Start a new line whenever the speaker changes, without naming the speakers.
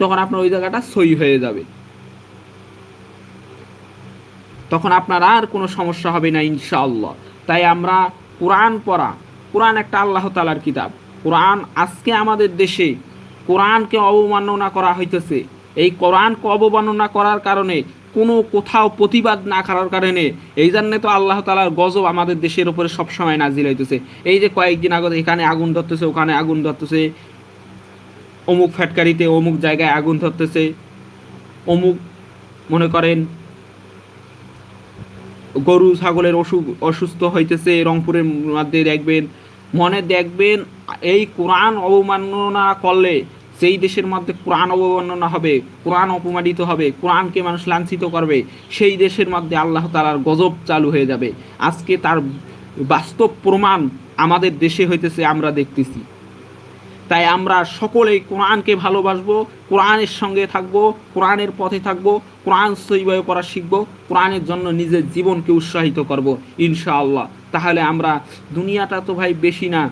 তখন আপনার ওই জায়গাটা সই হয়ে যাবে, তখন আপনার আর কোনো সমস্যা হবে না ইনশাআল্লাহ। তাই আমরা কোরআন পড়া, কোরআন একটা আল্লাহ তাআলার কিতাব। কোরআন আজকে আমাদের দেশে কোরআনকে অবমাননা করা হইতেছে। এই কোরআনকে অবমাননা করার কারণে কোনো কোথাও প্রতিবাদ না করার কারণে এই জন্য তো আল্লাহ তাআলার গজব আমাদের দেশের উপরে সবসময় নাজিল হইতেছে। এই যে কয়েকদিন আগে এখানে আগুন ধরতেছে, ওখানে আগুন ধরতেছে, অমুক ফ্যাক্টরিতে অমুক জায়গায় আগুন ধরতেছে, অমুক মনে করেন গরু ছাগলের অসুস্থ হইতেছে রংপুরের মধ্যে দেখবেন, মনে দেখবেন এই কোরআন অবমাননা করলে যেই দেশের মধ্যে কোরআন অবমাননা হবে, কোরআন অপমানিত হবে, কোরআনকে মানুষ লাঞ্ছিত করবে, সেই দেশের মধ্যে আল্লাহ তাআলার গজব চালু হয়ে যাবে। আজকে তার বাস্তব প্রমাণ আমাদের দেশে হইতেছে, আমরা দেখতেছি। তাই আমরা সকলেই কোরআনকে ভালোবাসবো, কোরআনের সঙ্গে থাকবো, কোরআনের পথে থাকবো, কোরআন সহিভাবে পড়া শিখবো, কোরআনের জন্য নিজের জীবনকে উৎসাহিত করব ইনশাআল্লাহ। তাহলে আমরা, দুনিয়াটা তো ভাই বেশি না।